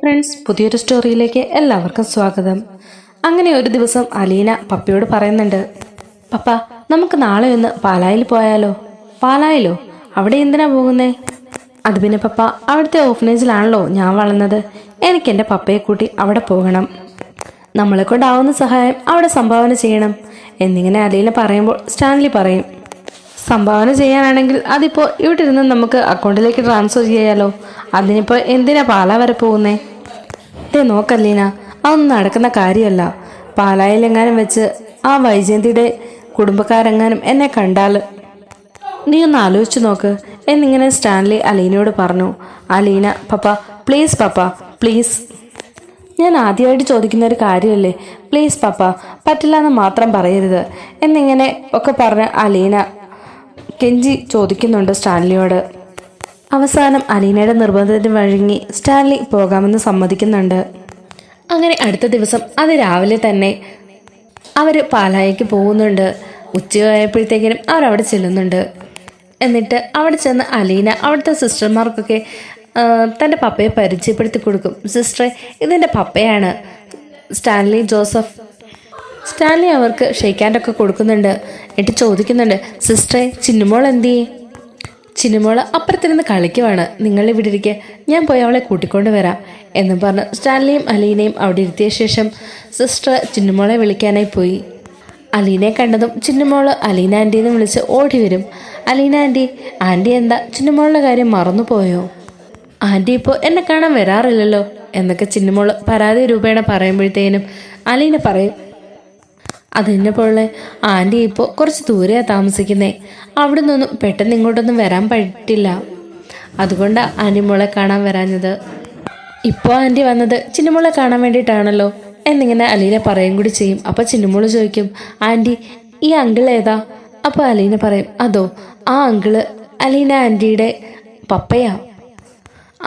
Friends, പുതിയൊരു സ്റ്റോറിയിലേക്ക് എല്ലാവർക്കും സ്വാഗതം. അങ്ങനെ ഒരു ദിവസം അലീന പപ്പയോട് പറയുന്നുണ്ട്, പപ്പ നമുക്ക് നാളെ ഒന്ന് പാലായിൽ പോയാലോ? പാലായിലോ? അവിടെ എന്തിനാ പോകുന്നേ? അത് പിന്നെ പപ്പ, അവിടുത്തെ ഓഫനേജിലാണല്ലോ ഞാൻ വളർന്നത്. എനിക്ക് എൻ്റെ പപ്പയെ കൂട്ടി അവിടെ പോകണം. നമ്മളെ കൊണ്ടാവുന്ന സഹായം അവിടെ സംഭാവന ചെയ്യണം എന്നിങ്ങനെ അലീന പറയുമ്പോൾ സ്റ്റാൻലി പറയും, സംഭാവന ചെയ്യാനാണെങ്കിൽ അതിപ്പോൾ ഇവിടെ ഇരുന്ന് നമുക്ക് അക്കൗണ്ടിലേക്ക് ട്രാൻസ്ഫർ ചെയ്യാലോ. അതിനിപ്പോൾ എന്തിനാ പാലാ വരെ പോകുന്നേ? നോക്കല്ലീന, അതൊന്നും നടക്കുന്ന കാര്യമല്ല. പാലായിലെങ്ങാനും വെച്ച് ആ വൈജയന്തിയുടെ കുടുംബക്കാരെങ്ങാനും എന്നെ കണ്ടാൽ നീ ഒന്ന് ആലോചിച്ച് നോക്ക് എന്നിങ്ങനെ സ്റ്റാൻലി അലീനയോട് പറഞ്ഞു. അലീന, പപ്പ പ്ലീസ്, പപ്പ പ്ലീസ്, ഞാൻ ആദ്യമായിട്ട് ചോദിക്കുന്ന ഒരു കാര്യമല്ലേ, പ്ലീസ് പപ്പ, പറ്റില്ല എന്ന് മാത്രം പറയരുത് എന്നിങ്ങനെ ഒക്കെ പറഞ്ഞ് അലീന കെഞ്ചി ചോദിക്കുന്നുണ്ട് സ്റ്റാൻലിയോട്. അവസാനം അലീനയുടെ നിർബന്ധത്തിന് വഴങ്ങി സ്റ്റാൻലി പോകാമെന്ന് സമ്മതിക്കുന്നുണ്ട്. അങ്ങനെ അടുത്ത ദിവസം രാവിലെ തന്നെ അവർ പാലായിക്ക് പോകുന്നുണ്ട്. ഉച്ചയായപ്പോഴത്തേക്കിനും അവരവിടെ ചെല്ലുന്നുണ്ട്. എന്നിട്ട് അവിടെ ചെന്ന് അലീന അവിടുത്തെ സിസ്റ്റർമാർക്കൊക്കെ തൻ്റെ പപ്പയെ പരിചയപ്പെടുത്തി കൊടുക്കും. സിസ്റ്ററെ, ഇതെൻ്റെ പപ്പയാണ്, സ്റ്റാൻലി ജോസഫ്. സ്റ്റാൻലി അവർക്ക് ഷെയ്ക്ക് ഹാൻഡൊക്കെ കൊടുക്കുന്നുണ്ട്. എന്നിട്ട് ചോദിക്കുന്നുണ്ട്, സിസ്റ്ററെ ചിന്നുമോൾ എന്തിയേ? ചിന്നുമോള് അപ്പുറത്തിരുന്ന് കളിക്കുവാണ്, നിങ്ങൾ ഇവിടെ ഇരിക്കുക, ഞാൻ പോയി അവളെ കൂട്ടിക്കൊണ്ട് വരാം എന്നും പറഞ്ഞ് സ്റ്റാൻലിയും അലീനയും അവിടെ ഇരുത്തിയ ശേഷം സിസ്റ്റർ ചിന്നുമോളെ വിളിക്കാനായി പോയി. അലീനയെ കണ്ടതും ചിന്നുമോള് അലീന ആൻറ്റിന്ന് വിളിച്ച് ഓടി വരും. അലീന ആൻറ്റി, ആൻറ്റി എന്താ ചിന്നുമോളുടെ കാര്യം മറന്നുപോയോ? ആൻറ്റി ഇപ്പോൾ എന്നെ കാണാൻ വരാറില്ലല്ലോ എന്നൊക്കെ ചിന്നുമോള് പരാതി രൂപേണ പറയുമ്പോഴത്തേനും അലീന പറയും, അതെന്നെ പോലെ ആൻറ്റി ഇപ്പോൾ കുറച്ച് ദൂരെയാണ് താമസിക്കുന്നേ, അവിടെ നിന്നൊന്നും പെട്ടെന്ന് ഇങ്ങോട്ടൊന്നും വരാൻ പറ്റില്ല, അതുകൊണ്ടാണ് ആൻറ്റി മോളെ കാണാൻ വരാഞ്ഞത്. ഇപ്പോൾ ആൻറ്റി വന്നത് ചിന്നുമോളെ കാണാൻ വേണ്ടിയിട്ടാണല്ലോ എന്നിങ്ങനെ അലീന പറയും കൂടി ചെയ്യും. അപ്പോൾ ചിന്നുമോള് ചോദിക്കും, ആൻറ്റി ഈ അങ്കിൾ ഏതാ? അപ്പോൾ അലീന പറയും, അതോ ആ അങ്കിള് അലീന ആൻറ്റിയുടെ പപ്പയാ.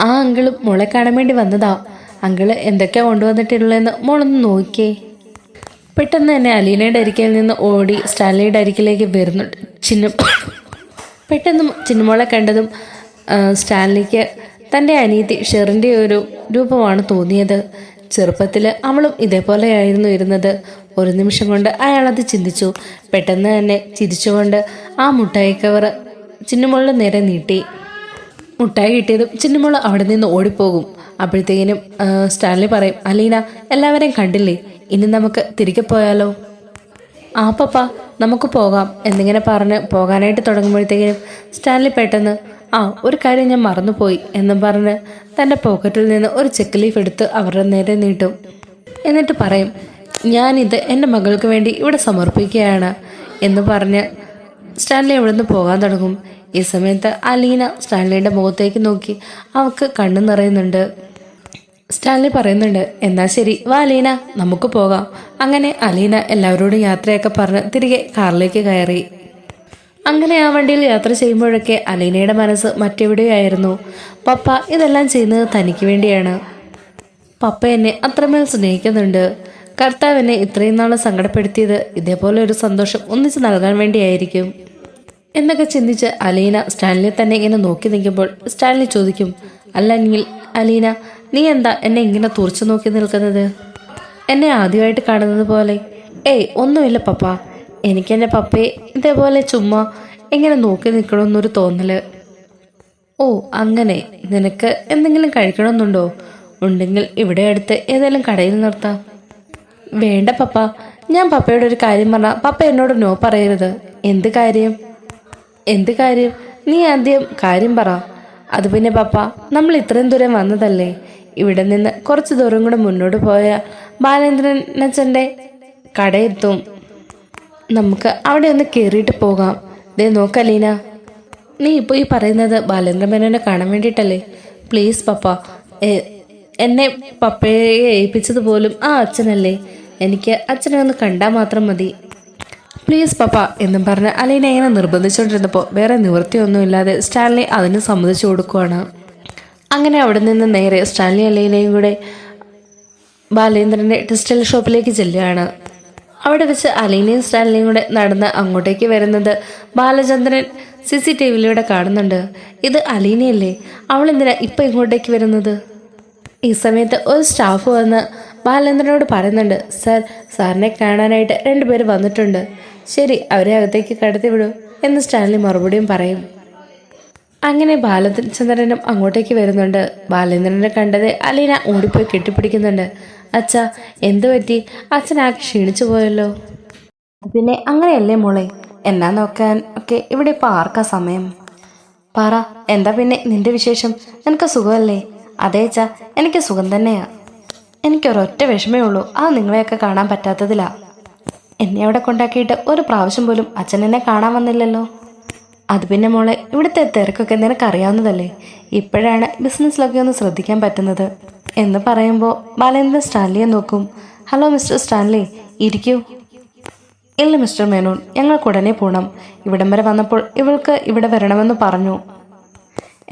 ആ അങ്കിളും മോളെ കാണാൻ വേണ്ടി വന്നതാ. അങ്കിള് എന്തൊക്കെയാണ് കൊണ്ടുവന്നിട്ടുള്ളതെന്ന് മോളൊന്ന് നോക്കിയേ. പെട്ടെന്ന് തന്നെ അലീനയുടെ അരികിൽ നിന്ന് ഓടി സ്റ്റാൻലിയുടെ അരികിലേക്ക് വരുന്നുണ്ട് പെട്ടെന്ന് ചിന്നുമോളെ കണ്ടതും സ്റ്റാൻലിക്ക് തൻ്റെ അനിയത്തി ഷെറിൻ്റെ ഒരു രൂപമാണ് തോന്നിയത്. ചെറുപ്പത്തിൽ അവളും ഇതേപോലെയായിരുന്നു ഇരുന്നത്. ഒരു നിമിഷം കൊണ്ട് അയാളത് ചിന്തിച്ചു. പെട്ടെന്ന് തന്നെ ചിരിച്ചുകൊണ്ട് ആ മുട്ടായി കവർ ചിന്നുമോളുടെ നേരെ നീട്ടി. മുട്ടായി കിട്ടിയതും ചിന്നുമോൾ അവിടെ നിന്ന് ഓടിപ്പോകും. അപ്പോഴത്തേക്കിനും സ്റ്റാൻലി പറയും, അലീന എല്ലാവരെയും കണ്ടില്ലേ, ഇനി നമുക്ക് തിരികെ പോയാലോ? ആ പപ്പ, നമുക്ക് പോകാം എന്നിങ്ങനെ പറഞ്ഞ് പോകാനായിട്ട് തുടങ്ങുമ്പോഴത്തേക്കിനും സ്റ്റാൻലി പെട്ടെന്ന്, ഒരു കാര്യം ഞാൻ മറന്നുപോയി എന്നും പറഞ്ഞ് തൻ്റെ പോക്കറ്റിൽ നിന്ന് ഒരു ചെക്ക് ലീഫ് എടുത്ത് അവരുടെ നേരെ നീട്ടും. എന്നിട്ട് പറയും, ഞാനിത് എൻ്റെ മകൾക്ക് വേണ്ടി ഇവിടെ സമർപ്പിക്കുകയാണ് എന്ന് പറഞ്ഞ് സ്റ്റാൻലി അവിടെ നിന്ന് പോകാൻ തുടങ്ങും. ഈ സമയത്ത് അലീന സ്റ്റാൻലിയുടെ മുഖത്തേക്ക് നോക്കി അവൾക്ക് കണ്ണു നിറയുന്നുണ്ട്. സ്റ്റാൻലി പറയുന്നുണ്ട്, എന്നാ ശരി വാ അലീന, നമുക്ക് പോകാം. അങ്ങനെ അലീന എല്ലാവരോടും യാത്രയൊക്കെ പറഞ്ഞ് തിരികെ കാറിലേക്ക് കയറി. അങ്ങനെ ആ വണ്ടിയിൽ യാത്ര ചെയ്യുമ്പോഴൊക്കെ അലീനയുടെ മനസ്സ് മറ്റെവിടെയായിരുന്നു. പപ്പ ഇതെല്ലാം ചെയ്യുന്നത് തനിക്ക് വേണ്ടിയാണ്. പപ്പ എന്നെ അത്രമേൽ സ്നേഹിക്കുന്നുണ്ട്. കർത്താവ് എന്നെ ഇത്രയും നാൾ സങ്കടപ്പെടുത്തിയത് ഇതേപോലെ ഒരു സന്തോഷം ഒന്നിച്ച് നൽകാൻ വേണ്ടിയായിരിക്കും എന്നൊക്കെ ചിന്തിച്ച് അലീന സ്റ്റാൻലിയെ തന്നെ ഇങ്ങനെ നോക്കി നിൽക്കുമ്പോൾ സ്റ്റാൻലി ചോദിക്കും, അല്ലെങ്കിൽ അലീന, നീ എന്താ എന്നെ ഇങ്ങനെ തുറച്ചു നോക്കി നിൽക്കുന്നത്? എന്നെ ആദ്യമായിട്ട് കാണുന്നത് പോലെ? ഒന്നുമില്ല പപ്പ, എനിക്കെൻ്റെ പപ്പയെ ഇതേപോലെ ചുമ്മാ എങ്ങനെ നോക്കി നിൽക്കണമെന്നൊരു തോന്നല്. അങ്ങനെ. നിനക്ക് എന്തെങ്കിലും കഴിക്കണമെന്നുണ്ടോ? ഉണ്ടെങ്കിൽ ഇവിടെ അടുത്ത് ഏതെങ്കിലും കടയിൽ നിർത്താം. വേണ്ട പപ്പ, ഞാൻ പപ്പയോട് ഒരു കാര്യം പറഞ്ഞാൽ പപ്പ എന്നോട് നോ പറയരുത്. എന്ത് കാര്യം? എന്ത് കാര്യം? നീ ആദ്യം കാര്യം പറ. അത് പിന്നെ പപ്പ, നമ്മൾ ഇത്രയും ദൂരം വന്നതല്ലേ, ഇവിടെ നിന്ന് കുറച്ച് ദൂരം കൂടെ മുന്നോട്ട് പോയ ബാലേന്ദ്രനച്ഛൻ്റെ കടയെത്തും. നമുക്ക് അവിടെ ഒന്ന് കയറിയിട്ട് പോകാം. നോക്കലീന, നീ ഇപ്പോൾ ഈ പറയുന്നത് ബാലേന്ദ്ര മേനോനെ കാണാൻ വേണ്ടിയിട്ടല്ലേ? പ്ലീസ് പപ്പ, എന്നെ പപ്പയെ ഏൽപ്പിച്ചത് പോലും ആ അച്ഛനല്ലേ. എനിക്ക് അച്ഛനെ ഒന്ന് കണ്ടാൽ മാത്രം മതി. പ്ലീസ് പപ്പ എന്നും പറഞ്ഞ് അലീന ഇങ്ങനെ നിർബന്ധിച്ചുകൊണ്ടിരുന്നപ്പോൾ വേറെ നിവൃത്തിയൊന്നുമില്ലാതെ സ്റ്റാൻലി അതിന് സമ്മതിച്ചു കൊടുക്കുവാണ്. അങ്ങനെ അവിടെ നിന്ന് നേരെ സ്റ്റാൻലി അലീനയും കൂടെ ബാലേന്ദ്രൻ്റെ ടെക്സ്റ്റൈൽ ഷോപ്പിലേക്ക് ചെല്ലുകയാണ്. അവിടെ വെച്ച് അലീനയും സ്റ്റാൻലിയും കൂടെ നടന്ന് അങ്ങോട്ടേക്ക് വരുന്നത് ബാലചന്ദ്രൻ CCTVയിലൂടെ കാണുന്നുണ്ട്. ഇത് അലീനയല്ലേ? അവൾ എന്തിനാ ഇപ്പം ഇങ്ങോട്ടേക്ക് വരുന്നത്? ഈ സമയത്ത് ഒരു സ്റ്റാഫ് വന്ന് ബാലേന്ദ്രനോട് പറയുന്നുണ്ട്, സർ, സാറിനെ കാണാനായിട്ട് 2 പേര് വന്നിട്ടുണ്ട്. ശരി, അവരെ അകത്തേക്ക് കടത്തി വിടൂ എന്ന് സ്റ്റാൻലി മറുപടിയും പറയും. അങ്ങനെ ബാലചന്ദ്രനും അങ്ങോട്ടേക്ക് വരുന്നുണ്ട്. ബാലേന്ദ്രനെ കണ്ടത് അലീന ഓടിപ്പോയി കെട്ടിപ്പിടിക്കുന്നുണ്ട്. അച്ഛാ, എന്തു പറ്റി? അച്ഛനാകെ ക്ഷീണിച്ചു പോയല്ലോ. പിന്നെ അങ്ങനെയല്ലേ മോളെ, എന്നാ നോക്കാൻ ഒക്കെ ഇവിടെ ഇപ്പോൾ ആർക്കാ സമയം? പറ, എന്താ പിന്നെ നിന്റെ വിശേഷം? നിനക്ക് സുഖമല്ലേ? അതേ അച്ഛാ, എനിക്ക് സുഖം തന്നെയാ. എനിക്കൊരൊറ്റ വിഷമേ ഉള്ളൂ, അത് നിങ്ങളെയൊക്കെ കാണാൻ പറ്റാത്തതിലാ. എന്നെ അവിടെ കൊണ്ടാക്കിയിട്ട് ഒരു പ്രാവശ്യം പോലും അച്ഛൻ എന്നെ കാണാൻ വന്നില്ലല്ലോ. അത് പിന്നെ മോളെ, ഇവിടുത്തെ തിരക്കൊക്കെ നിനക്കറിയാവുന്നതല്ലേ. ഇപ്പോഴാണ് ബിസിനസ്സിലൊക്കെ ഒന്ന് ശ്രദ്ധിക്കാൻ പറ്റുന്നത് എന്ന് പറയുമ്പോൾ ബാലേന്ദ്രൻ സ്റ്റാൻലിയെ നോക്കും. ഹലോ മിസ്റ്റർ സ്റ്റാൻലി, ഇരിക്കൂ. ഇല്ല മിസ്റ്റർ മേനോൻ, ഞങ്ങൾക്ക് ഉടനെ പോകണം. ഇവിടം വരെ വന്നപ്പോൾ ഇവൾക്ക് ഇവിടെ വരണമെന്ന് പറഞ്ഞു.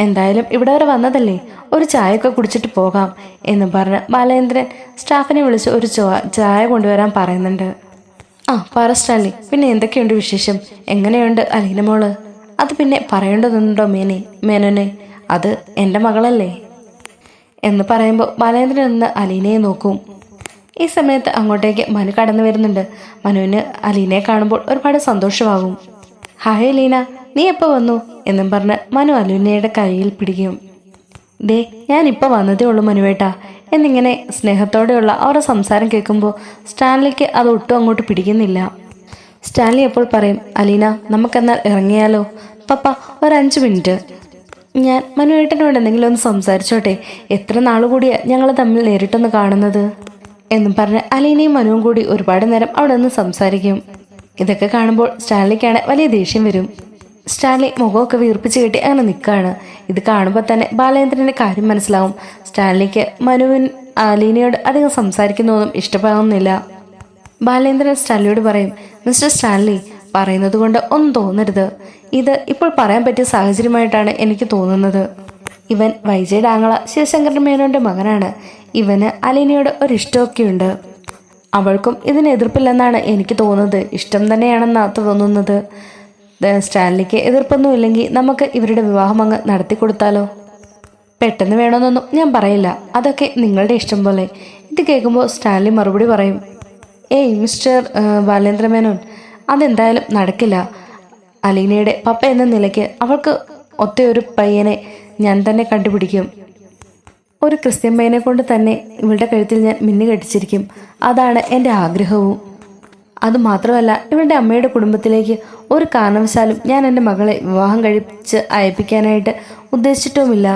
എന്തായാലും ഇവിടെ വരെ വന്നതല്ലേ, ഒരു ചായയൊക്കെ കുടിച്ചിട്ട് പോകാം എന്ന് പറഞ്ഞ് ബാലേന്ദ്രൻ സ്റ്റാഫിനെ വിളിച്ച് ഒരു ചായ കൊണ്ടുവരാൻ പറയുന്നുണ്ട്. ആ, പറ സ്റ്റാൻലി, പിന്നെ എന്തൊക്കെയുണ്ട് വിശേഷം? എങ്ങനെയുണ്ട് അലീന മോള്? അത് പിന്നെ പറയേണ്ടതുണ്ടോ മേനോനെ? അത് എൻ്റെ മകളല്ലേ എന്ന് പറയുമ്പോൾ ബാലേന്ദ്രൻ ഒന്ന് അലീനയെ നോക്കും. ഈ സമയത്ത് അങ്ങോട്ടേക്ക് മനു കടന്നു വരുന്നുണ്ട്. മനുവിന് അലീനയെ കാണുമ്പോൾ ഒരുപാട് സന്തോഷമാകും. ഹായ് അലീന, നീ എപ്പോൾ വന്നു എന്നും പറഞ്ഞ് മനു അലീനയുടെ കയ്യിൽ പിടിക്കും. ദേ, ഞാനിപ്പോൾ വന്നതേ ഉള്ളൂ മനുവേട്ടാ എന്നിങ്ങനെ സ്നേഹത്തോടെയുള്ള അവരുടെ സംസാരം കേൾക്കുമ്പോൾ സ്റ്റാൻലിക്ക് അത് ഒട്ടും അങ്ങോട്ട് പിടിക്കുന്നില്ല. സ്റ്റാൻലി എപ്പോൾ പറയും, അലീന, നമുക്കെന്നാൽ ഇറങ്ങിയാലോ? പപ്പ, ഒരു 5 മിനിറ്റ് ഞാൻ മനുവേട്ടനോട് എന്തെങ്കിലും ഒന്ന് സംസാരിച്ചോട്ടെ. എത്ര നാളുകൂടിയാ ഞങ്ങൾ തമ്മിൽ നേരിട്ടൊന്ന് കാണുന്നത് എന്നും പറഞ്ഞ് അലീനയും മനുവും കൂടി ഒരുപാട് നേരം അവിടെ നിന്ന് സംസാരിക്കും. ഇതൊക്കെ കാണുമ്പോൾ സ്റ്റാൻലിക്കാണ് വലിയ ദേഷ്യം വരും. സ്റ്റാൻലി മുഖമൊക്കെ വീർപ്പിച്ച് കെട്ടി അങ്ങനെ നിൽക്കുകയാണ്. ഇത് കാണുമ്പോൾ തന്നെ ബാലേന്ദ്രൻ്റെ കാര്യം മനസ്സിലാവും. സ്റ്റാൻലിക്ക് അലീനയോട് അധികം സംസാരിക്കുന്നതൊന്നും ഇഷ്ടപ്പെടുന്നില്ല. ബാലേന്ദ്രൻ സ്റ്റാൻലിയോട് പറയും, മിസ്റ്റർ സ്റ്റാൻലി, പറയുന്നത് കൊണ്ട് ഒന്നും തോന്നരുത്. ഇത് ഇപ്പോൾ പറയാൻ പറ്റിയ സാഹചര്യമായിട്ടാണ് എനിക്ക് തോന്നുന്നത്. ഇവൻ വൈജയുടെ ആങ്ങള ശിവശങ്കരൻ മേനോന്റെ മകനാണ്. ഇവന് അലീനയോട് ഒരിഷ്ടമൊക്കെയുണ്ട്. അവൾക്കും ഇതിന് എതിർപ്പില്ലെന്നാണ് എനിക്ക് തോന്നുന്നത്. ഇഷ്ടം തന്നെയാണെന്നാണ് തോന്നുന്നത്. സ്റ്റാൻലിക്ക് എതിർപ്പൊന്നുമില്ലെങ്കിൽ നമുക്ക് ഇവരുടെ വിവാഹം അങ്ങ് നടത്തിക്കൊടുത്താലോ? പെട്ടെന്ന് വേണമെന്നൊന്നും ഞാൻ പറയില്ല, അതൊക്കെ നിങ്ങളുടെ ഇഷ്ടം പോലെ. ഇത് കേൾക്കുമ്പോൾ സ്റ്റാൻലി മറുപടി പറയും, ഏയ് മിസ്റ്റർ ബാലേന്ദ്ര മേനോൻ, അതെന്തായാലും നടക്കില്ല. അലീനയുടെ പപ്പ എന്ന നിലയ്ക്ക് അവൾക്ക് ഒറ്റയൊരു പയ്യനെ ഞാൻ തന്നെ കണ്ടുപിടിക്കും. ഒരു ക്രിസ്ത്യൻ പയ്യനെ കൊണ്ട് തന്നെ ഇവളുടെ കഴുത്തിൽ ഞാൻ മിന്നു കെട്ടിച്ചിരിക്കും. അതാണ് എൻ്റെ ആഗ്രഹവും. അതുമാത്രമല്ല, ഇവളുടെ അമ്മയുടെ കുടുംബത്തിലേക്ക് ഒരു കാരണവശാലും ഞാൻ എൻ്റെ മകളെ വിവാഹം കഴിച്ച് അയപ്പിക്കാനായിട്ട് ഉദ്ദേശിച്ചിട്ടുമില്ല.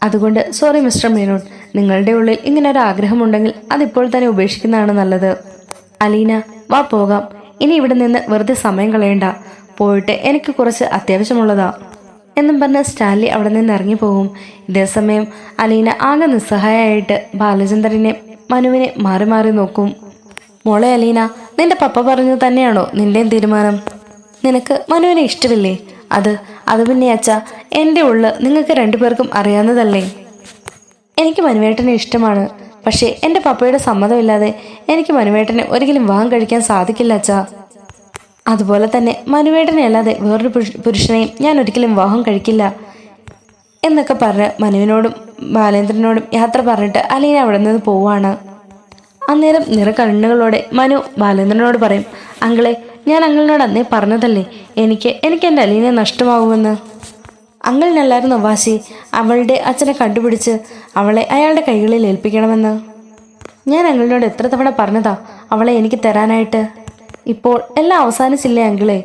അതുകൊണ്ട് സോറി മിസ്റ്റർ മേനോൻ, നിങ്ങളുടെ ഉള്ളിൽ ഇങ്ങനെ ഒരു ആഗ്രഹമുണ്ടെങ്കിൽ അതിപ്പോൾ തന്നെ ഉപേക്ഷിക്കുന്നതാണ് നല്ലത്. അലീന, വാ പോകാം. ഇനി ഇവിടെ നിന്ന് വെറുതെ സമയം കളയണ്ട. പോയിട്ട് എനിക്ക് കുറച്ച് അത്യാവശ്യമുള്ളതാ എന്നും പറഞ്ഞ് സ്റ്റാൻലി അവിടെ നിന്ന് ഇറങ്ങിപ്പോകും. ഇതേസമയം അലീന ആകെ നിസ്സഹായമായിട്ട് ബാലചന്ദ്രനെ മനുവിനെ മാറി മാറി നോക്കും. മോളെ അലീന, നിന്റെ പപ്പ പറഞ്ഞത് തന്നെയാണോ നിന്റെയും തീരുമാനം? നിനക്ക് മനുവിനെ ഇഷ്ടമില്ലേ? അത് പിന്നെ അച്ഛാ, എൻ്റെ ഉള്ളിൽ നിങ്ങൾക്ക് 2 പേർക്കും അറിയാവുന്നതല്ലേ. എനിക്ക് മനുവേട്ടനെ ഇഷ്ടമാണ്. പക്ഷേ എൻ്റെ പപ്പയുടെ സമ്മതമില്ലാതെ എനിക്ക് മനുവേട്ടനെ ഒരിക്കലും വിവാഹം കഴിക്കാൻ സാധിക്കില്ല അച്ഛാ. അതുപോലെ തന്നെ മനുവേട്ടനെ അല്ലാതെ വേറൊരു പുരുഷനെയും ഞാൻ ഒരിക്കലും വിവാഹം കഴിക്കില്ല എന്നൊക്കെ പറഞ്ഞ് മനുവിനോടും ബാലേന്ദ്രനോടും യാത്ര പറഞ്ഞിട്ട് അലീന അവിടെ നിന്ന് പോവുകയാണ്. അന്നേരം നിറകണ്ണുകളോടെ മനു ബാലേന്ദ്രനോട് പറയും, അങ്കിളെ, ഞാൻ അങ്കിളിനോട് അന്നേ പറഞ്ഞതല്ലേ എനിക്ക് എൻ്റെ അലീനയെ നഷ്ടമാകുമെന്ന്. അങ്കിളിനല്ലായിരുന്നു വാശി അവളുടെ അച്ഛനെ കണ്ടുപിടിച്ച് അവളെ അയാളുടെ കൈകളിൽ ഏൽപ്പിക്കണമെന്ന്. ഞാൻ അങ്കിളിനോട് എത്ര തവണ പറഞ്ഞതാ അവളെ എനിക്ക് തരാനായിട്ട്. ഇപ്പോൾ എല്ലാം അവസാനിച്ചില്ലേ അങ്കിളെ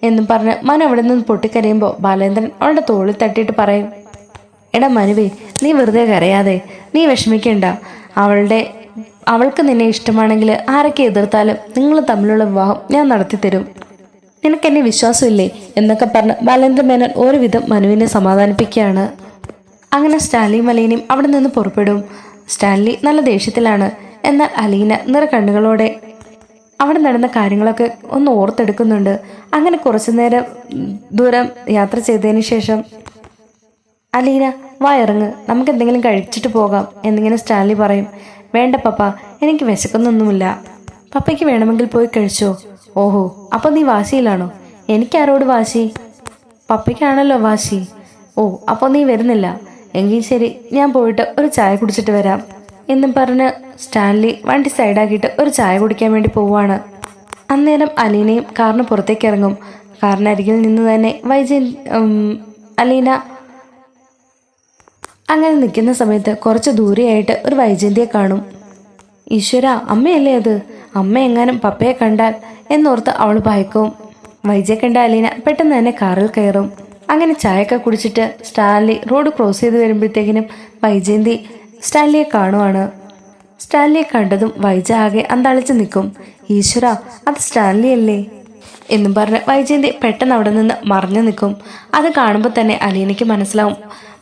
എന്നും പറഞ്ഞ് മനു അവിടെ നിന്ന് പൊട്ടിക്കരയുമ്പോൾ ബാലേന്ദ്രൻ അവളുടെ തോളിൽ തട്ടിയിട്ട് പറയും, എടാ മനുവേ, നീ വെറുതെ കരയാതെ, നീ വിഷമിക്കണ്ട. അവൾക്ക് നിന്നെ ഇഷ്ടമാണെങ്കിൽ ആരൊക്കെ എതിർത്താലും നിങ്ങൾ തമ്മിലുള്ള വിവാഹം ഞാൻ നടത്തിത്തരും. നിനക്കെന്നെ വിശ്വാസമില്ലേ എന്നൊക്കെ പറഞ്ഞ് ബാലേന്ദ്ര മേനോൻ ഒരുവിധം മനുവിനെ സമാധാനിപ്പിക്കുകയാണ്. അങ്ങനെ സ്റ്റാൻലിയും അലീനയും അവിടെ നിന്ന് പുറപ്പെടും. സ്റ്റാൻലി നല്ല ദേഷ്യത്തിലാണ്. എന്നാൽ അലീന നിറകണ്ണുകളോടെ അവിടെ നടന്ന കാര്യങ്ങളൊക്കെ ഒന്ന് ഓർത്തെടുക്കുന്നുണ്ട്. അങ്ങനെ കുറച്ചു നേരം ദൂരം യാത്ര ചെയ്തതിന് ശേഷം അലീന, വാ ഇറങ്ങ്, നമുക്ക് എന്തെങ്കിലും കഴിച്ചിട്ട് പോകാം എന്നിങ്ങനെ സ്റ്റാൻലി പറയും. വേണ്ട പപ്പ, എനിക്ക് വിശക്കുന്നൊന്നുമില്ല. പപ്പയ്ക്ക് വേണമെങ്കിൽ പോയി കഴിച്ചോ. ഓഹോ, അപ്പോൾ നീ വാശിയിലാണോ? എനിക്കാരോട് വാശി? പപ്പയ്ക്കാണല്ലോ വാശി. ഓ, അപ്പോൾ നീ വരുന്നില്ല. എങ്കിൽ ശരി, ഞാൻ പോയിട്ട് ഒരു ചായ കുടിച്ചിട്ട് വരാം എന്നും പറഞ്ഞ് സ്റ്റാൻലി വണ്ടി സൈഡാക്കിയിട്ട് ഒരു ചായ കുടിക്കാൻ വേണ്ടി പോവുകയാണ്. അന്നേരം അലീനയും കാറിന് പുറത്തേക്ക് ഇറങ്ങും. കാറിനരികിൽ നിന്ന് തന്നെ അലീന അങ്ങനെ നിൽക്കുന്ന സമയത്ത് കുറച്ച് ദൂരെയായിട്ട് ഒരു വൈജയന്തിയെ കാണും. ഈശ്വര, അമ്മയല്ലേ അത്? അമ്മ എങ്ങാനും പപ്പയെ കണ്ടാൽ എന്നോർത്ത് അവൾ ഭയക്കും. വൈജയെ കണ്ട അലീന പെട്ടെന്ന് തന്നെ കാറിൽ കയറും. അങ്ങനെ ചായയൊക്കെ കുടിച്ചിട്ട് സ്റ്റാൻലി റോഡ് ക്രോസ് ചെയ്ത് വരുമ്പോഴത്തേക്കിനും വൈജയന്തി സ്റ്റാൻലിയെ കാണുവാണ്. സ്റ്റാൻലിയെ കണ്ടതും വൈജ ആകെ അന്താളിച്ച് നിൽക്കും. ഈശ്വര, അത് സ്റ്റാൻലി അല്ലേ എന്നും പറഞ്ഞ് വൈജയന്തി പെട്ടെന്ന് അവിടെ നിന്ന് മറഞ്ഞു നിൽക്കും. അത് കാണുമ്പോൾ തന്നെ അലീനയ്ക്ക് മനസ്സിലാവും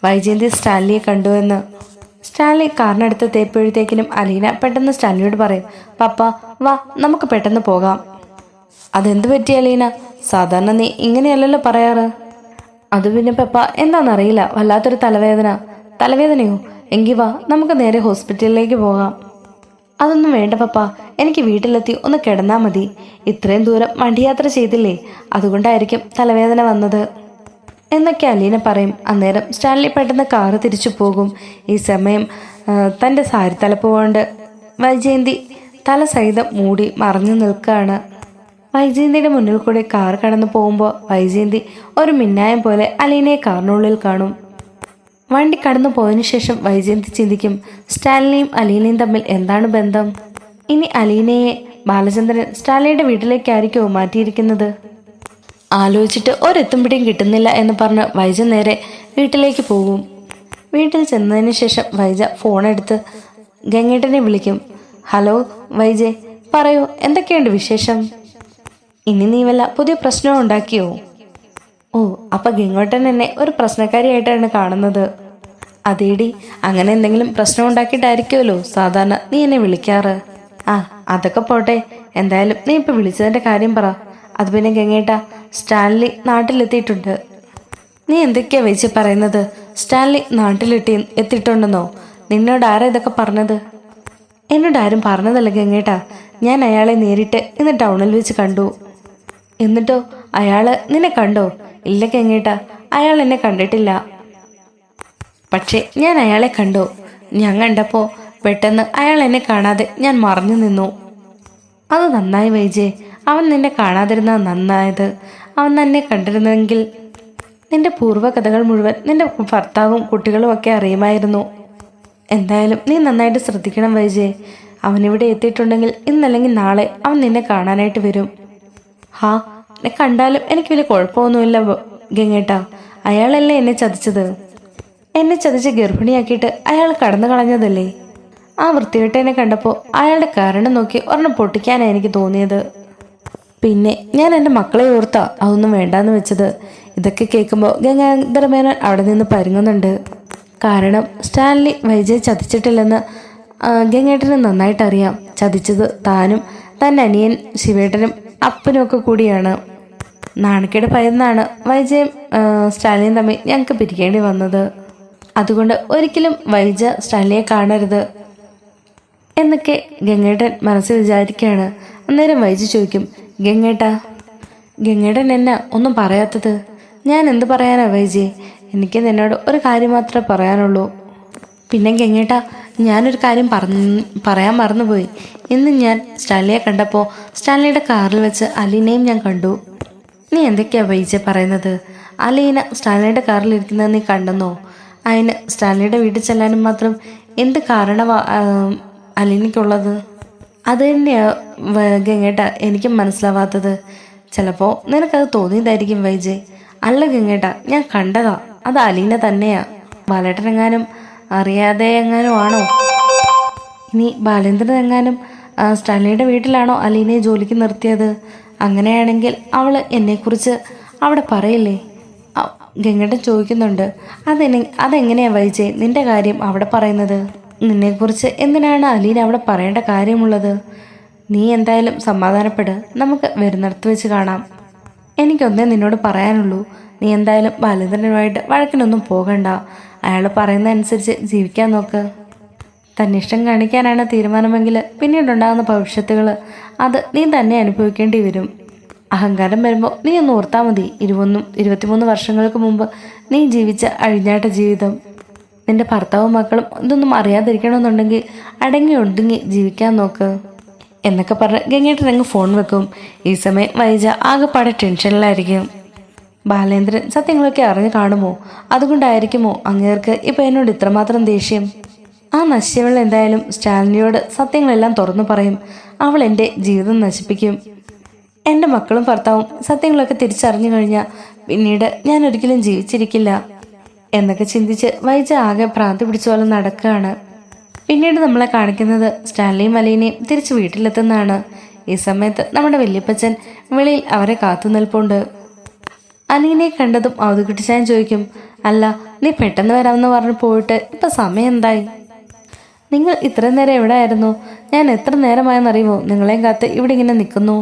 വൈജയന്തി സ്റ്റാൻലിയെ കണ്ടു എന്ന്. സ്റ്റാൻലി കാറിനടുത്ത് തേപ്പോഴത്തേക്കിനും അലീന പെട്ടെന്ന് സ്റ്റാൻലിയോട് പറയും, പപ്പ വാ, നമുക്ക് പെട്ടെന്ന് പോകാം. അതെന്ത് പറ്റി അലീന? സാധാരണ നീ ഇങ്ങനെയല്ലല്ലോ പറയാറ്. അത് പിന്നെ പപ്പ, എന്താണെന്നറിയില്ല, വല്ലാത്തൊരു തലവേദന. തലവേദനയോ? എങ്കിൽ വാ, നമുക്ക് നേരെ ഹോസ്പിറ്റലിലേക്ക് പോകാം. അതൊന്നും വേണ്ട പപ്പ, എനിക്ക് വീട്ടിലെത്തി ഒന്ന് കിടന്നാൽ മതി. ഇത്രയും ദൂരം വണ്ടിയാത്ര ചെയ്തില്ലേ, അതുകൊണ്ടായിരിക്കും തലവേദന വന്നത് എന്നൊക്കെ അലീന പറയും. അന്നേരം സ്റ്റാൻലി പെട്ടെന്ന് കാറ് തിരിച്ചു പോകും. ഈ സമയം തൻ്റെ സാരി തലപ്പ് കൊണ്ട് വൈജയന്തി തല സഹിതം മൂടി മറഞ്ഞു നിൽക്കുകയാണ്. വൈജയന്തിയുടെ മുന്നിൽ കൂടെ കാർ കടന്നു പോകുമ്പോൾ വൈജയന്തി ഒരു മിന്നായം പോലെ അലീനയെ കാറിനുള്ളിൽ കാണും. വണ്ടി കടന്നു പോയതിനു ശേഷം വൈജയന്തി ചിന്തിക്കും, സ്റ്റാൻലിയും അലീനയും തമ്മിൽ എന്താണ് ബന്ധം? ഇനി അലീനയെ ബാലചന്ദ്രൻ സ്റ്റാൻലിയുടെ വീട്ടിലേക്കായിരിക്കുമോ മാറ്റിയിരിക്കുന്നത്? ആലോചിച്ചിട്ട് ഒരെത്തും പിടിയും കിട്ടുന്നില്ല എന്ന് പറഞ്ഞ് വൈജ നേരെ വീട്ടിലേക്ക് പോകും. വീട്ടിൽ ചെന്നതിന് ശേഷം വൈജ ഫോണെടുത്ത് ഗംഗേട്ടനെ വിളിക്കും. ഹലോ വൈജെ, പറയൂ, എന്തൊക്കെയുണ്ട് വിശേഷം? ഇനി നീ വല്ല പുതിയ പ്രശ്നവും ഉണ്ടാക്കിയോ? ഓ, അപ്പം ഗംഗേട്ടൻ എന്നെ ഒരു പ്രശ്നക്കാരിയായിട്ടാണ് കാണുന്നത്. അതേടി, അങ്ങനെ എന്തെങ്കിലും പ്രശ്നം ഉണ്ടാക്കിയിട്ടായിരിക്കുമല്ലോ സാധാരണ നീ എന്നെ വിളിക്കാറ്. ആ, അതൊക്കെ പോട്ടെ, എന്തായാലും നീ ഇപ്പം വിളിച്ചതിൻ്റെ കാര്യം പറ. അത് പിന്നെ ഗംഗേട്ട, സ്റ്റാൻലി നാട്ടിലെത്തിയിട്ടുണ്ട്. നീ എന്തൊക്കെയാ വെച്ച് പറയുന്നത്? സ്റ്റാൻലി എത്തിയിട്ടുണ്ടെന്നോ? നിന്നോട് ആരാ ഇതൊക്കെ പറഞ്ഞത്? എന്നോട് ആരും പറഞ്ഞതല്ല ഗംഗേട്ട, ഞാൻ അയാളെ നേരിട്ട് ഇന്ന് ടൗണിൽ വെച്ച് കണ്ടു. എന്നിട്ടോ, അയാൾ നിന്നെ കണ്ടോ? ഇല്ല ഗംഗേട്ട, അയാൾ എന്നെ കണ്ടിട്ടില്ല. പക്ഷേ ഞാൻ അയാളെ കണ്ടു. ഞാൻ കണ്ടപ്പോൾ പെട്ടെന്ന് അയാൾ എന്നെ കാണാതെ ഞാൻ മറഞ്ഞു നിന്നു. അത് നന്നായി വൈജേ, അവൻ നിന്നെ കാണാതിരുന്നത് നന്നായത്. അവൻ തന്നെ കണ്ടിരുന്നെങ്കിൽ നിന്റെ പൂർവ്വകഥകൾ മുഴുവൻ നിന്റെ ഭർത്താവും കുട്ടികളും ഒക്കെ അറിയുമായിരുന്നു. എന്തായാലും നീ നന്നായിട്ട് ശ്രദ്ധിക്കണം വൈജേ. അവനിവിടെ എത്തിയിട്ടുണ്ടെങ്കിൽ ഇന്നല്ലെങ്കിൽ നാളെ അവൻ നിന്നെ കാണാനായിട്ട് വരും. ഹാ, എന്നെ കണ്ടാലും എനിക്ക് വലിയ കുഴപ്പമൊന്നുമില്ല ഗംഗേട്ട. അയാളല്ലേ എന്നെ ചതിച്ചത്. എന്നെ ചതിച്ച് ഗർഭിണിയാക്കിയിട്ട് അയാൾ കടന്നു കളഞ്ഞതല്ലേ. ആ വൃത്തികെട്ടനെ കണ്ടപ്പോൾ അയാളുടെ കാരണം നോക്കി ഒരെണ്ണം പൊട്ടിക്കാനാണ് എനിക്ക് തോന്നിയത്. പിന്നെ ഞാൻ എൻ്റെ മക്കളെ ഓർത്താ അതൊന്നും വേണ്ടാന്ന് വെച്ചത്. ഇതൊക്കെ കേൾക്കുമ്പോൾ ഗംഗാധരമേനോൻ അവിടെ നിന്ന് പരുങ്ങുന്നുണ്ട്. കാരണം സ്റ്റാൻലി വൈജയെ ചതിച്ചിട്ടില്ലെന്ന് ഗംഗേട്ടന് നന്നായിട്ട് അറിയാം. ചതിച്ചത് താനും തൻ്റെ അനിയൻ ശിവേട്ടനും അപ്പനും ഒക്കെ കൂടിയാണ്. നാണക്കേട് ഭയന്നാണ് വൈജയും സ്റ്റാൻലിയും തമ്മിൽ ഞങ്ങൾക്ക് പിരിക്കേണ്ടി വന്നത്. അതുകൊണ്ട് ഒരിക്കലും വൈജ സ്റ്റാൻലിയെ കാണരുത് എന്നൊക്കെ ഗംഗേട്ടൻ മനസ്സിൽ വിചാരിക്കുകയാണ്. അന്നേരം വൈജ ചോദിക്കും, ഗംഗേട്ടൻ എന്നാ ഒന്നും പറയാത്തത്? ഞാൻ എന്ത് പറയാനാ വൈജി? എനിക്ക് നിന്നോട് ഒരു കാര്യം മാത്രമേ പറയാനുള്ളൂ. പിന്നെ ഗംഗേട്ട, ഞാനൊരു കാര്യം പറയാൻ മറന്നുപോയി. ഇന്ന് ഞാൻ സ്റ്റാൻലിയെ കണ്ടപ്പോൾ സ്റ്റാൻലിയുടെ കാറിൽ വെച്ച് അലീനയും ഞാൻ കണ്ടു. നീ എന്തൊക്കെയാ വൈജ പറയുന്നത്? അലീന സ്റ്റാൻലിയുടെ കാറിലിരിക്കുന്നത് നീ കണ്ടെന്നോ? അതിന് സ്റ്റാൻലിയുടെ വീട്ടിൽ ചെല്ലാനും മാത്രം എന്ത് കാരണമാണ് അലീനയ്ക്കുള്ളത്? അത് തന്നെയാ ഗംഗേട്ട എനിക്കും മനസ്സിലാവാത്തത്. ചിലപ്പോൾ നിനക്കത് തോന്നിയതായിരിക്കും വൈജയ്. അല്ല ഗംഗേട്ട, ഞാൻ കണ്ടതാ. അത് അലീന തന്നെയാ. ബാലേട്ടനെങ്ങാനും അറിയാതെ എങ്ങാനും ആണോ? ഇനി ബാലേന്ദ്രൻ എങ്ങാനും സ്റ്റാൻലിയുടെ വീട്ടിലാണോ അലീനയെ ജോലിക്ക് നിർത്തിയത്? അങ്ങനെയാണെങ്കിൽ അവൾ എന്നെക്കുറിച്ച് അവിടെ പറയില്ലേ? ഗംഗേട്ടൻ ചോദിക്കുന്നുണ്ട്. അതെങ്ങനെയാ വൈജയ് നിന്റെ കാര്യം അവിടെ പറയുന്നത്? നിന്നെക്കുറിച്ച് എന്തിനാണ് അലീന അവിടെ പറയേണ്ട കാര്യമുള്ളത്? നീ എന്തായാലും സമാധാനപ്പെട്. നമുക്ക് വരുന്നിടത്ത് വെച്ച് കാണാം. എനിക്കൊന്നേ നിന്നോട് പറയാനുള്ളൂ. നീ എന്തായാലും ബാലേന്ദ്രനുമായിട്ട് വഴക്കിനൊന്നും പോകണ്ട. അയാൾ പറയുന്നതനുസരിച്ച് ജീവിക്കാൻ നോക്ക്. തന്നിഷ്ടം കാണിക്കാനാണ് തീരുമാനമെങ്കിൽ പിന്നീടുണ്ടാകുന്ന ഭവിഷ്യത്തുകൾ അത് നീ തന്നെ അനുഭവിക്കേണ്ടി വരും. അഹങ്കാരം വരുമ്പോൾ നീ ഒന്ന് ഓർത്താൽ മതി. 23 വർഷങ്ങൾക്ക് മുമ്പ് നീ ജീവിച്ച അഴിഞ്ഞാട്ട ജീവിതം. നിന്റെ ഭർത്താവും മക്കളും ഇതൊന്നും അറിയാതിരിക്കണമെന്നുണ്ടെങ്കിൽ അടങ്ങി ഒടുങ്ങി ജീവിക്കാൻ നോക്ക് എന്നൊക്കെ പറഞ്ഞ് ഗംഗേട്ടൻ അങ്ങ് ഫോൺ വെക്കും. ഈ സമയം വൈജ ആകെപ്പാടെ ടെൻഷനിലായിരിക്കും. ബാലേന്ദ്രൻ സത്യങ്ങളൊക്കെ അറിഞ്ഞു കാണുമോ? അതുകൊണ്ടായിരിക്കുമോ അങ്ങേർക്ക് ഇപ്പം എന്നോട് ഇത്രമാത്രം ദേഷ്യം? ആ നശ്യവൾ എന്തായാലും സ്റ്റാലിനിയോട് സത്യങ്ങളെല്ലാം തുറന്നു പറയും. അവൾ എൻ്റെ ജീവിതം നശിപ്പിക്കും. എൻ്റെ മക്കളും ഭർത്താവും സത്യങ്ങളൊക്കെ തിരിച്ചറിഞ്ഞു കഴിഞ്ഞാൽ പിന്നീട് ഞാൻ ഒരിക്കലും ജീവിച്ചിരിക്കില്ല എന്നൊക്കെ ചിന്തിച്ച് വൈജ ആകെ ഭ്രാന്തി പിടിച്ച പോലെ നടക്കുകയാണ്. പിന്നീട് നമ്മളെ കാണിക്കുന്നത് സ്റ്റാൻലിയും അലീനയും തിരിച്ച് വീട്ടിലെത്തുന്നതാണ്. ഈ സമയത്ത് നമ്മുടെ വല്യപ്പച്ചൻ വെളിയിൽ അവരെ കാത്തു നിൽപ്പുണ്ട്. അലീനയെ കണ്ടതും അവധുകുട്ടിച്ചാൻ ചോദിക്കും, അല്ല നീ പെട്ടെന്ന് വരാമെന്ന് പറഞ്ഞ് പോയിട്ട് ഇപ്പം സമയം എന്തായി? നിങ്ങൾ ഇത്രയും നേരം എവിടെ ആയിരുന്നു? ഞാൻ എത്ര നേരമായെന്നറിയുമോ നിങ്ങളെയും കാത്ത് ഇവിടെ ഇങ്ങനെ നിൽക്കുന്നു.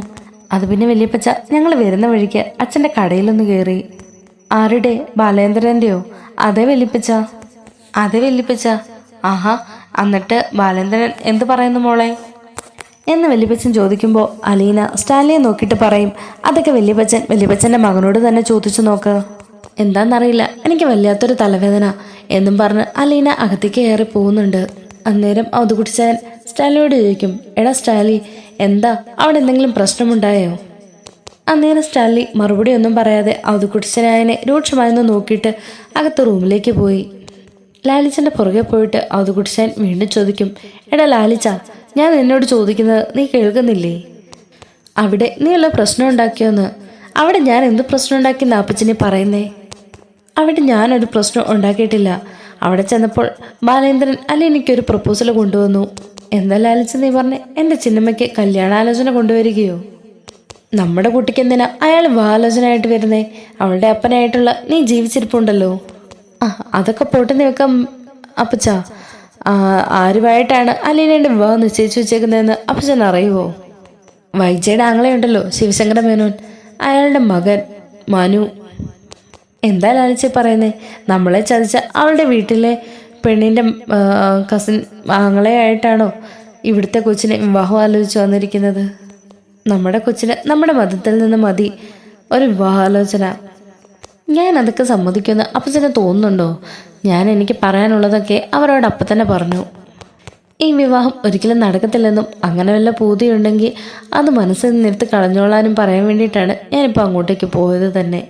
അത് പിന്നെ വല്യപ്പച്ച, ഞങ്ങൾ വരുന്ന വഴിക്ക് അച്ഛൻ്റെ കടയിലൊന്ന് കയറി. ആരുടെ? ബാലേന്ദ്രൻ്റെയോ? അതെ വല്യപ്പച്ച. അതെ വല്യപ്പച്ച. ആഹാ, എന്നിട്ട് ബാലേന്ദ്രൻ എന്ത് പറയുന്നു മോളെ എന്ന് വല്യപ്പച്ചൻ ചോദിക്കുമ്പോൾ അലീന സ്റ്റാലിനെ നോക്കിയിട്ട് പറയും, അതൊക്കെ വല്യപ്പച്ചൻ്റെ മകനോട് തന്നെ ചോദിച്ചു നോക്ക്. എന്താണെന്നറിയില്ല, എനിക്ക് വല്ലാത്തൊരു തലവേദന എന്നും പറഞ്ഞ് അലീന അകത്തേക്ക് കയറി പോകുന്നുണ്ട്. അന്നേരം അവധുകുട്ടിച്ചാൻ സ്റ്റാലിനോട് ചോദിക്കും, എടാ സ്റ്റാലി, എന്താ അവിടെ എന്തെങ്കിലും പ്രശ്നമുണ്ടായോ? അന്നേരം സ്റ്റാലി മറുപടി ഒന്നും പറയാതെ അവധുകുട്ടിച്ചനായനെ രൂക്ഷമായെന്ന് നോക്കിയിട്ട് അകത്ത് റൂമിലേക്ക് പോയി. ലാലിച്ചൻ്റെ പുറകെ പോയിട്ട് അവധുകുട്ടിച്ചാൻ വീണ്ടും ചോദിക്കും, എടാ ലാലിച്ച, ഞാൻ നിന്നോട് ചോദിക്കുന്നത് നീ കേൾക്കുന്നില്ലേ? അവിടെ നീ വല്ല പ്രശ്നം ഉണ്ടാക്കിയോന്ന്? അവിടെ ഞാൻ എന്ത് പ്രശ്നം ഉണ്ടാക്കിയെന്ന് അപ്പച്ചനെ പറയുന്നേ? അവിടെ ഞാനൊരു പ്രശ്നം ഉണ്ടാക്കിയിട്ടില്ല. അവിടെ ചെന്നപ്പോൾ ബാലേന്ദ്രൻ എനിക്കൊരു പ്രപ്പോസൽ കൊണ്ടുവന്നു. എന്താ ലാലിച്ച നീ പറഞ്ഞേ? എൻ്റെ ചിന്നമ്മയ്ക്ക് കല്യാണാലോചന കൊണ്ടുവരികയോ? നമ്മുടെ കുട്ടിക്ക് എന്തിനാ അയാൾ വിവാഹാലോചനയായിട്ട് വരുന്നേ? അവളുടെ അപ്പനായിട്ടുള്ള നീ ജീവിച്ചിരിപ്പുണ്ടല്ലോ. അതൊക്കെ പോട്ടെ നിൽക്കാം അപ്പച്ച. ആരുമായിട്ടാണ് അലീനയുടെ വിവാഹം നിശ്ചയിച്ചു വെച്ചേക്കുന്നതെന്ന് അപ്പച്ചൻ അറിയുമോ? വൈജയുടെ ആങ്ങളെയുണ്ടല്ലോ, ശിവശങ്കര മേനോൻ, അയാളുടെ മകൻ മനു. എന്താ ലാലിച്ചേ പറയുന്നേ? നമ്മളെ ചതിച്ച അവളുടെ വീട്ടിലെ പെണ്ണിൻ്റെ കസിൻ ആങ്ങളെയായിട്ടാണോ ഇവിടുത്തെ കൊച്ചിനെ വിവാഹം ആലോചിച്ച് വന്നിരിക്കുന്നത്? നമ്മുടെ കൊച്ചിന് നമ്മുടെ മതത്തിൽ നിന്ന് മതി ഒരു വിവാഹാലോചന. ഞാൻ അതൊക്കെ സമ്മതിക്കുമെന്ന് അപ്പച്ചനെ തോന്നുന്നുണ്ടോ? ഞാൻ എനിക്ക് പറയാനുള്ളതൊക്കെ അവരോട് അപ്പം തന്നെ പറഞ്ഞു. ഈ വിവാഹം ഒരിക്കലും നടക്കത്തില്ലെന്നും അങ്ങനെ വല്ല പൂതിയുണ്ടെങ്കിൽ അത് മനസ്സിൽ നിന്നെടുത്ത് കളഞ്ഞോളാനും പറയാൻ വേണ്ടിയിട്ടാണ് ഞാനിപ്പോൾ അങ്ങോട്ടേക്ക് പോയത് തന്നെ.